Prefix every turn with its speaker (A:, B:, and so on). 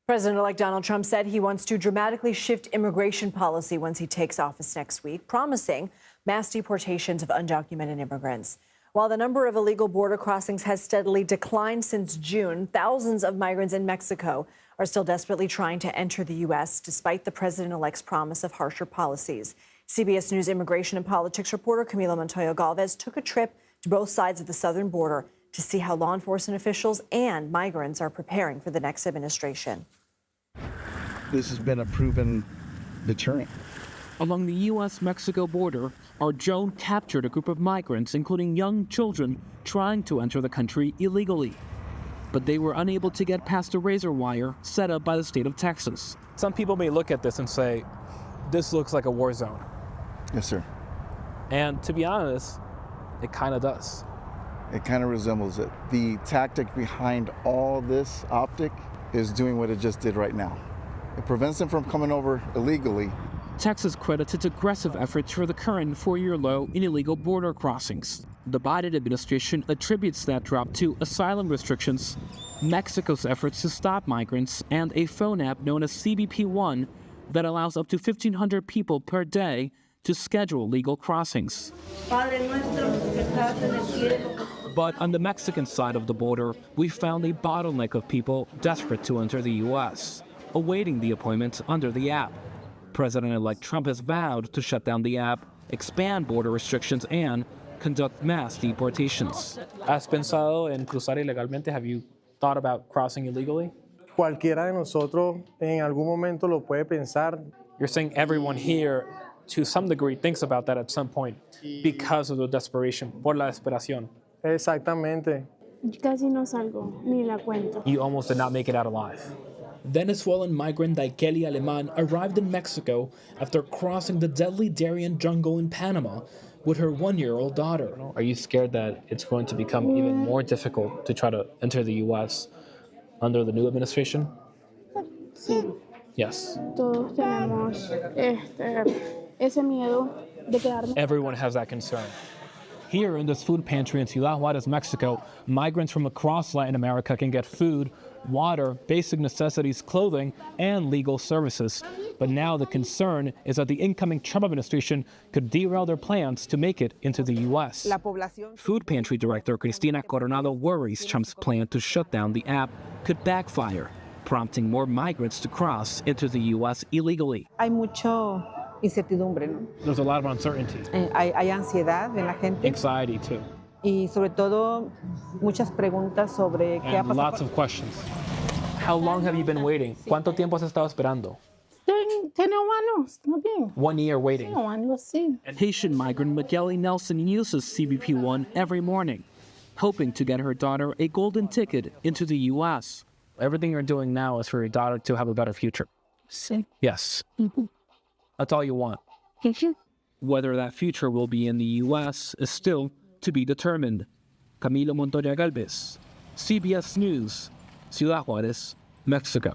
A: President-elect Donald Trump said he wants to dramatically shift immigration policy once he takes office next week, promising mass deportations of undocumented immigrants. While the number of illegal border crossings has steadily declined since June, thousands of migrants in Mexico are still desperately trying to enter the U.S., despite the president-elect's promise of harsher policies. CBS News immigration and politics reporter Camilo Montoya-Galvez took a trip to both sides of the southern border to see how law enforcement officials and migrants are preparing for the next administration.
B: This has been a proven deterrent.
C: Along the U.S. Mexico border, our drone captured a group of migrants, including young children, trying to enter the country illegally. But they were unable to get past a razor wire set up by the state of Texas.
D: Some people may look at this and say, this looks like a war zone.
B: Yes, sir.
D: And to be honest, it kind of does.
B: It kind of resembles it. The tactic behind all this optic is doing what it just did right now. It prevents them from coming over illegally.
C: Texas credits its aggressive efforts for the current 4-year low in illegal border crossings. The Biden administration attributes that drop to asylum restrictions, Mexico's efforts to stop migrants, and a phone app known as CBP-1 that allows up to 1,500 people per day to schedule legal crossings. But on the Mexican side of the border, we found a bottleneck of people desperate to enter the U.S., awaiting the appointment under the app. President-elect Trump has vowed to shut down the app, expand border restrictions, and conduct mass deportations.
D: ¿Has pensado en cruzar ilegalmente? Have you thought about crossing illegally?
E: Cualquiera de nosotros en algún momento lo puede pensar.
D: You're saying everyone here, to some degree, thinks about that at some point because of the desperation, por la desesperación.
E: Exactamente.
F: Casi no salgo, ni la cuento.
D: You almost did not make it out alive.
G: Venezuelan migrant Daikeli Aleman arrived in Mexico after crossing the deadly Darien jungle in Panama with her 1-year-old daughter.
D: Are you scared that it's going to become even more difficult to try to enter the U.S. under the new administration?
F: Sí,
D: Yes.
F: todos tenemos ese miedo de quedarme.
D: Everyone has that concern.
G: Here in this food pantry in Ciudad Juarez, Mexico, migrants from across Latin America can get food, water, basic necessities, clothing, and legal services. But now the concern is that the incoming Trump administration could derail their plans to make it into the U.S. Food pantry director Cristina Coronado worries Trump's plan to shut down the app could backfire, prompting more migrants to cross into the U.S. illegally.
H: Hay mucho incertidumbre, ¿no?
D: There's a lot of uncertainty.
H: Hay ansiedad en la gente.
D: Anxiety, too.
H: Y sobre todo muchas preguntas sobre qué ha
D: And
H: pasado.
D: lots of questions. How long have you been waiting? ¿Cuánto tiempo has estado esperando?
F: Tiene años, ¿no bien?
D: 1 year waiting.
F: No, algo así.
C: Haitian migrant Migueli Nelson uses CBP-1 every morning, hoping to get her daughter a golden ticket into the U.S.
D: Everything you're doing now is for your daughter to have a better future.
F: Sí.
D: Yes. That's all you want.
C: Whether that future will be in the U.S. is still to be determined. Camilo Montoya-Galvez, CBS News, Ciudad Juarez, Mexico.